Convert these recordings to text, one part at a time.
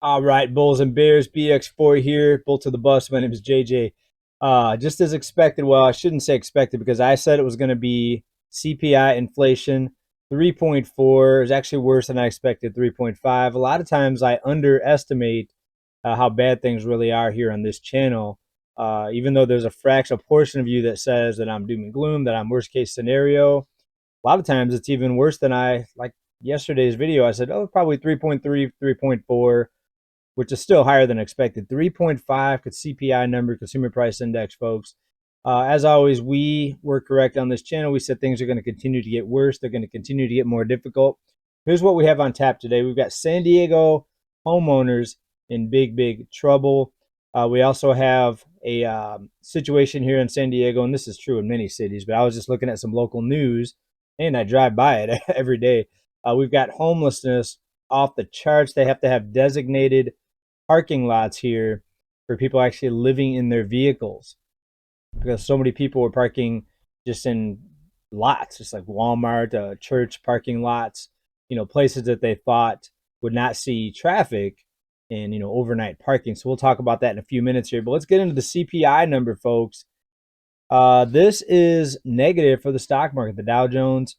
All right, Bulls and Bears, BX4 here, Bull to the bus. My name is JJ. Just as expected, well, I shouldn't say expected because I said it was going to be CPI inflation 3.4. Is actually worse than I expected, 3.5. A lot of times I underestimate how bad things really are here on this channel. Even though there's a fractional portion of you that says that I'm doom and gloom, that I'm worst case scenario, a lot of times it's even worse than I like yesterday's video. I said, oh, probably 3.3, 3.4, which is still higher than expected. 3.5 CPI number, consumer price index, folks. As always, we were correct on this channel. We said things are going to continue to get worse. They're going to continue to get more difficult. Here's what we have on tap today. We've got San Diego homeowners in big, big trouble. We also have a situation here in San Diego, and this is true in many cities, but I was just looking at some local news, and I drive by it every day. We've got homelessness off the charts. They have to have designated parking lots here for people actually living in their vehicles because so many people were parking just in lots, just like Walmart, church parking lots, places that they thought would not see traffic and, overnight parking. So we'll talk about that in a few minutes here, but let's get into the CPI number, folks. This is negative for the stock market. The Dow Jones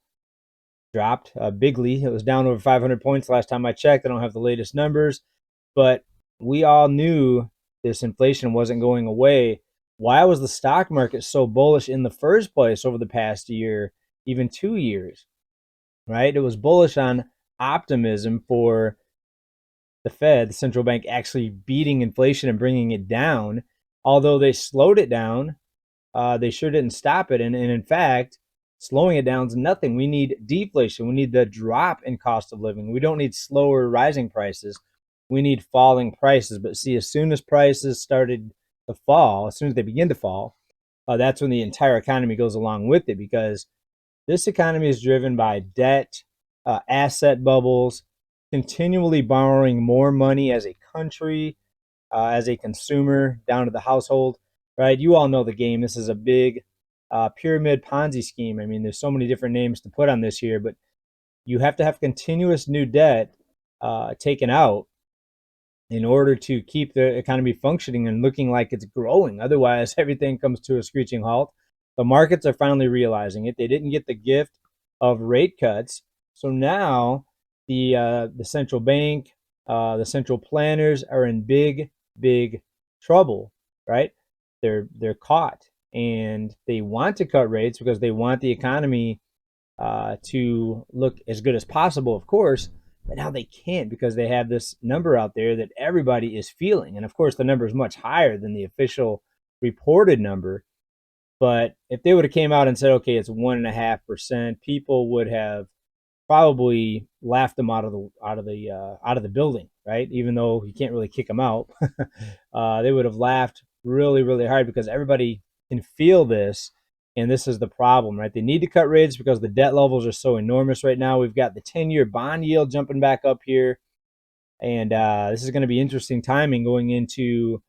dropped bigly. It was down over 500 points last time I checked. I don't have the latest numbers, but we all knew this inflation wasn't going away. Why was the stock market so bullish in the first place over the past year, even 2 years, right? It was bullish on optimism for the Fed, the central bank, actually beating inflation and bringing it down. Although they slowed it down, they sure didn't stop it. And in fact, slowing it down is nothing. We need deflation. We need the drop in cost of living. We don't need slower rising prices. We need falling prices. But see, as soon as prices started to fall, as soon as they begin to fall, that's when the entire economy goes along with it, because this economy is driven by debt, asset bubbles, continually borrowing more money as a country, as a consumer, down to the household, right? You all know the game. This is a big pyramid Ponzi scheme. I mean, there's so many different names to put on this here, but you have to have continuous new debt taken out in order to keep the economy functioning and looking like it's growing. Otherwise, everything comes to a screeching halt. The markets are finally realizing it. They didn't get the gift of rate cuts, so now the central bank, the central planners are in big, big trouble. Right? They're caught, and they want to cut rates because they want the economy to look as good as possible, of course. But now they can't because they have this number out there that everybody is feeling. And of course, the number is much higher than the official reported number. But if they would have came out and said, okay, it's 1.5%, people would have probably laughed them out of the building, right? Even though you can't really kick them out, they would have laughed really, really hard because everybody can feel this. And this is the problem, right? They need to cut rates because the debt levels are so enormous right now. We've got the 10-year bond yield jumping back up here. And this is going to be interesting timing going into,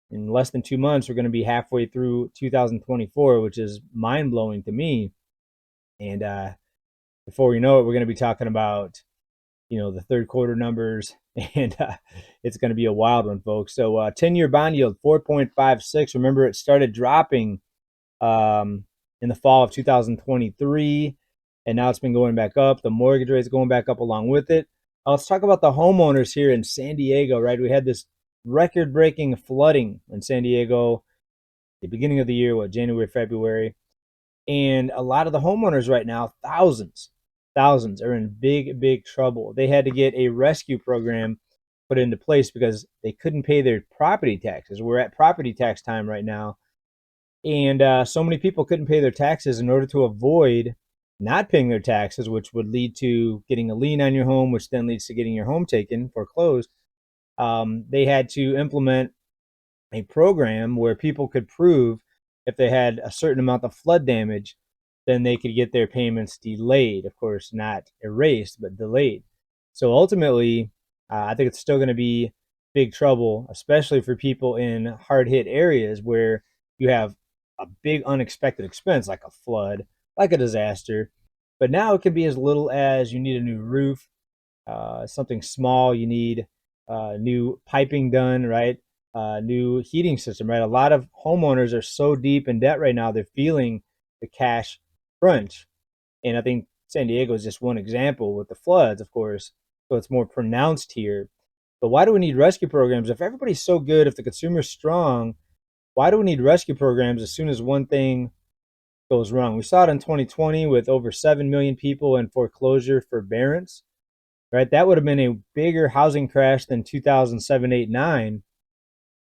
in less than 2 months, we're going to be halfway through 2024, which is mind blowing to me. And before we know it, we're going to be talking about, the third quarter numbers, and it's going to be a wild one, folks. So 10-year bond yield, 4.56. Remember, it started dropping in the fall of 2023, and now it's been going back up. The mortgage rate's going back up along with it. Let's talk about the homeowners here in San Diego, right? We had this record-breaking flooding in San Diego at the beginning of the year, January, February. And a lot of the homeowners right now, thousands are in big, big trouble. They had to get a rescue program put into place because they couldn't pay their property taxes. We're at property tax time right now. And so many people couldn't pay their taxes. In order to avoid not paying their taxes, which would lead to getting a lien on your home, which then leads to getting your home taken, foreclosed, they had to implement a program where people could prove if they had a certain amount of flood damage, then they could get their payments delayed. Of course, not erased, but delayed. So ultimately, I think it's still going to be big trouble, especially for people in hard-hit areas where you have a big unexpected expense like a flood, like a disaster. But now it could be as little as you need a new roof, something small. You need new piping done, right? New heating system, right? A lot of homeowners are so deep in debt right now, they're feeling the cash crunch. And I think San Diego is just one example with the floods, of course. So it's more pronounced here. But why do we need rescue programs? If everybody's so good, if the consumer's strong, why do we need rescue programs as soon as one thing goes wrong? We saw it in 2020 with over 7 million people in foreclosure forbearance, right? That would have been a bigger housing crash than 2007, 8, 9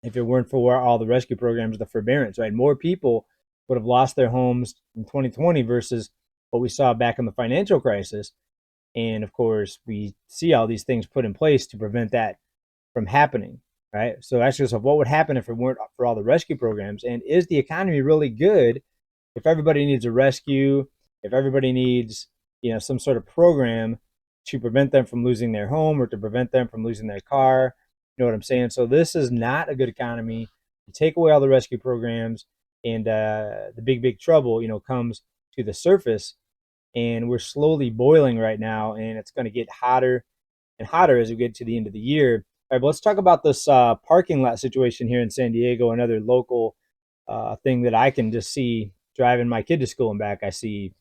if it weren't for all the rescue programs, the forbearance, right? More people would have lost their homes in 2020 versus what we saw back in the financial crisis. And of course, we see all these things put in place to prevent that from happening, right? So ask yourself, what would happen if it weren't for all the rescue programs? And is the economy really good if everybody needs a rescue, if everybody needs, some sort of program to prevent them from losing their home or to prevent them from losing their car? You know what I'm saying? So this is not a good economy. You take away all the rescue programs, and the big trouble, comes to the surface. And we're slowly boiling right now, and it's going to get hotter and hotter as we get to the end of the year. All right, but let's talk about this parking lot situation here in San Diego, another local thing that I can just see driving my kid to school and back. I see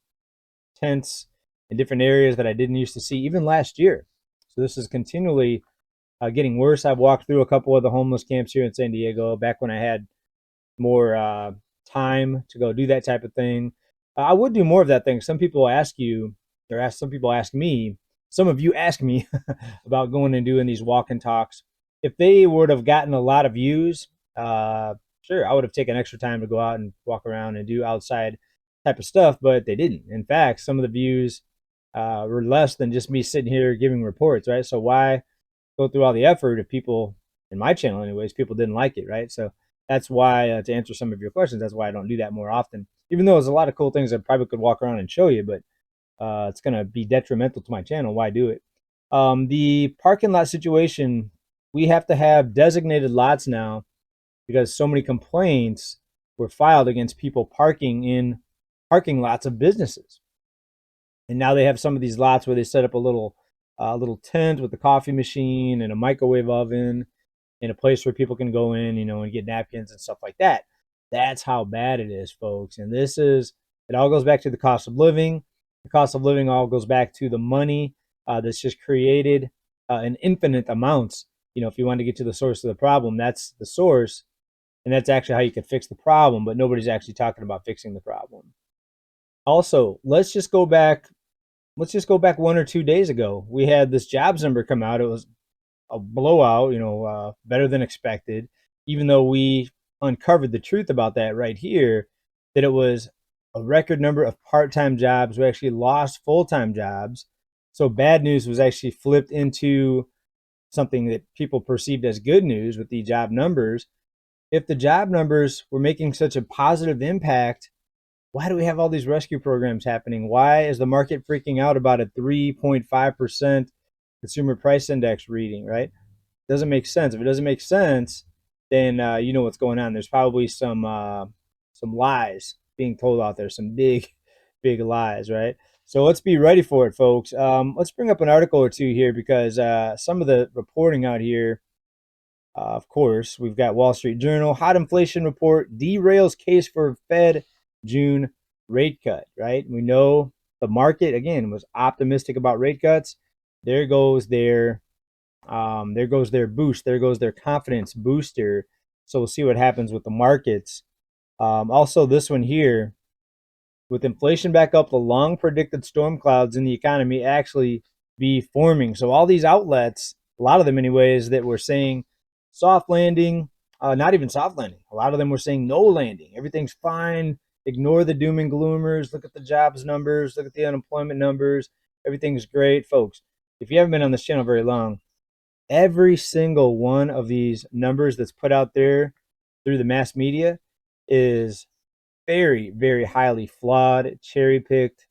tents in different areas that I didn't used to see even last year. So this is continually getting worse. I've walked through a couple of the homeless camps here in San Diego back when I had more time to go do that type of thing. I would do more of that thing. Some people ask you, or some people ask me, some of you ask me about going and doing these walk and talks. If they would have gotten a lot of views, sure, I would have taken extra time to go out and walk around and do outside type of stuff, but they didn't. In fact, some of the views were less than just me sitting here giving reports, right? So why go through all the effort if people, in my channel anyways, people didn't like it, right? So that's why, to answer some of your questions, that's why I don't do that more often. Even though there's a lot of cool things I probably could walk around and show you, but it's going to be detrimental to my channel. Why do it? The parking lot situation, we have to have designated lots now because so many complaints were filed against people parking in parking lots of businesses. And now they have some of these lots where they set up a little tent with a coffee machine and a microwave oven in a place where people can go in, and get napkins and stuff like that. That's how bad it is, folks. And it all goes back to the cost of living. The cost of living all goes back to the money that's just created in infinite amounts. If you want to get to the source of the problem, that's the source. And that's actually how you can fix the problem, but nobody's actually talking about fixing the problem. Also, let's just go back 1 or 2 days ago. We had this jobs number come out. It was a blowout, better than expected, even though we uncovered the truth about that right here, that it was a record number of part-time jobs. We actually lost full-time jobs. So bad news was actually flipped into something that people perceived as good news with the job numbers. If the job numbers were making such a positive impact, why do we have all these rescue programs happening? Why is the market freaking out about a 3.5% consumer price index reading, right? Doesn't make sense. If it doesn't make sense, then you know what's going on. There's probably some lies being told out there, some big lies, right? So let's be ready for it, folks. Let's bring up an article or two here because some of the reporting out here, of course, we've got Wall Street Journal, hot inflation report derails case for Fed June rate cut, right? We know the market, again, was optimistic about rate cuts. There goes their boost. There goes their confidence booster. So we'll see what happens with the markets. Also, this one here, with inflation back up, the long predicted storm clouds in the economy actually be forming. So all these outlets, a lot of them anyways, that were saying soft landing, not even soft landing. A lot of them were saying no landing. Everything's fine. Ignore the doom and gloomers. Look at the jobs numbers. Look at the unemployment numbers. Everything's great, folks. If you haven't been on this channel very long, every single one of these numbers that's put out there through the mass media is very, very highly flawed, cherry picked,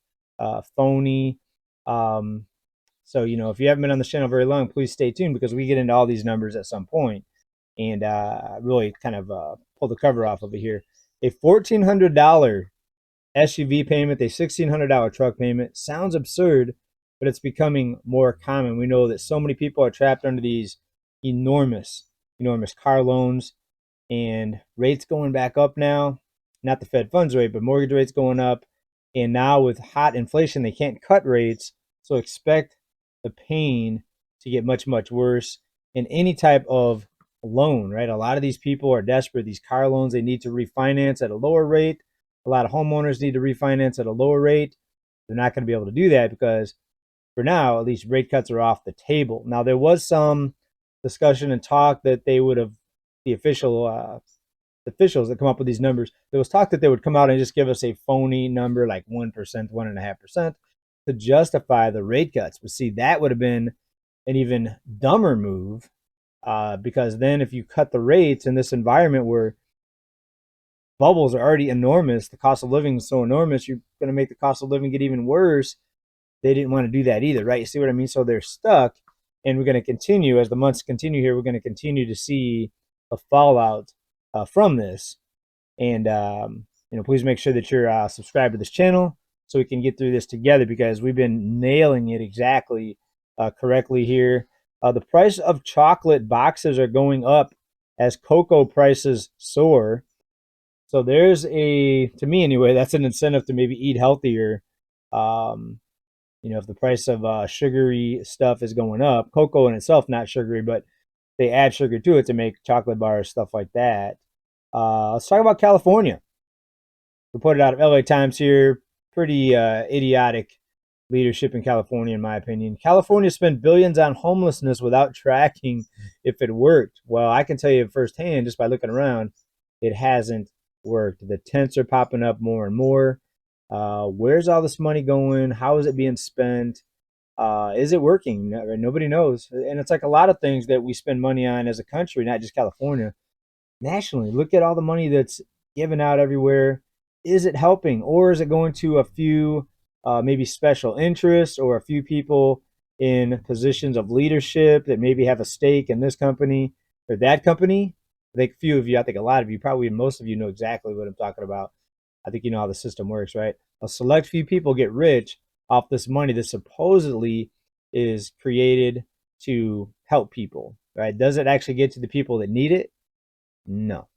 phony. So, if you haven't been on the channel very long, please stay tuned because we get into all these numbers at some point and really kind of pull the cover off of it here. A $1,400 SUV payment, a $1,600 truck payment sounds absurd, but it's becoming more common. We know that so many people are trapped under these enormous, enormous car loans, and rates going back up now. Not the Fed funds rate, but mortgage rates going up. And now with hot inflation, they can't cut rates. So expect the pain to get much, much worse in any type of loan, right? A lot of these people are desperate. These car loans, they need to refinance at a lower rate. A lot of homeowners need to refinance at a lower rate. They're not going to be able to do that because for now, at least rate cuts are off the table. Now, there was some discussion and talk that they would have, the officials that come up with these numbers, there was talk that they would come out and just give us a phony number like 1%, 1.5% to justify the rate cuts. But see, that would have been an even dumber move because then if you cut the rates in this environment where bubbles are already enormous, the cost of living is so enormous, you're going to make the cost of living get even worse. They didn't want to do that either, right? You see what I mean? So they're stuck, and we're going to continue as the months continue here. We're going to continue to see a fallout from this, and please make sure that you're subscribed to this channel so we can get through this together because we've been nailing it exactly correctly here. The price of chocolate boxes are going up as cocoa prices soar. So there's to me anyway, that's an incentive to maybe eat healthier. If the price of sugary stuff is going up, cocoa in itself not sugary, but they add sugar to it to make chocolate bars, stuff like that. Let's talk about California. Reported out of LA Times here. Pretty idiotic leadership in California, in my opinion. California spent billions on homelessness without tracking if it worked. Well, I can tell you firsthand, just by looking around, it hasn't worked. The tents are popping up more and more. Where's all this money going? How is it being spent? Is it working? Nobody knows. And it's like a lot of things that we spend money on as a country, not just California. Nationally, look at all the money that's given out everywhere. Is it helping, or is it going to a few maybe special interests or a few people in positions of leadership that maybe have a stake in this company or that company? I think a few of you, I think a lot of you, probably most of you know exactly what I'm talking about. I think you know how the system works, right? A select few people get rich off this money that supposedly is created to help people, right? Does it actually get to the people that need it? No.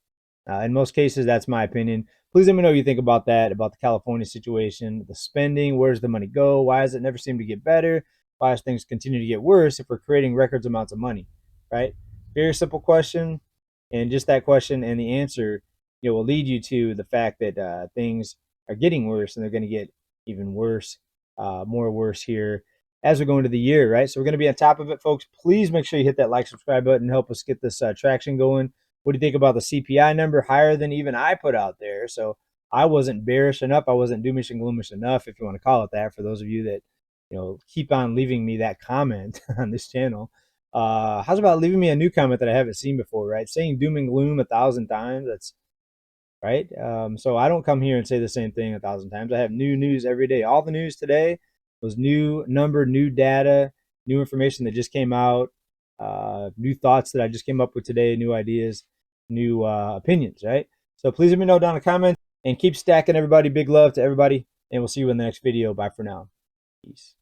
In most cases, that's my opinion. Please let me know what you think about that, about the California situation, the spending, where's the money go? Why does it never seem to get better? Why does things continue to get worse if we're creating records amounts of money, right? Very simple question. And just that question and the answer, will lead you to the fact that things are getting worse and they're going to get even worse, more worse here as we go into the year, right? So we're going to be on top of it, folks. Please make sure you hit that like, subscribe button, help us get this traction going. What do you think about the CPI number? Higher than even I put out there. So I wasn't bearish enough. I wasn't doomish and gloomish enough, if you want to call it that, for those of you that keep on leaving me that comment on this channel. How's about leaving me a new comment that I haven't seen before, right? Saying doom and gloom 1,000 times, that's right. So I don't come here and say the same thing 1,000 times. I have new news every day. All the news today was new number, new data, new information that just came out, new thoughts that I just came up with today, new ideas, new opinions, right? So please let me know down in the comments and keep stacking, everybody. Big love to everybody, and we'll see you in the next video. Bye for now. Peace.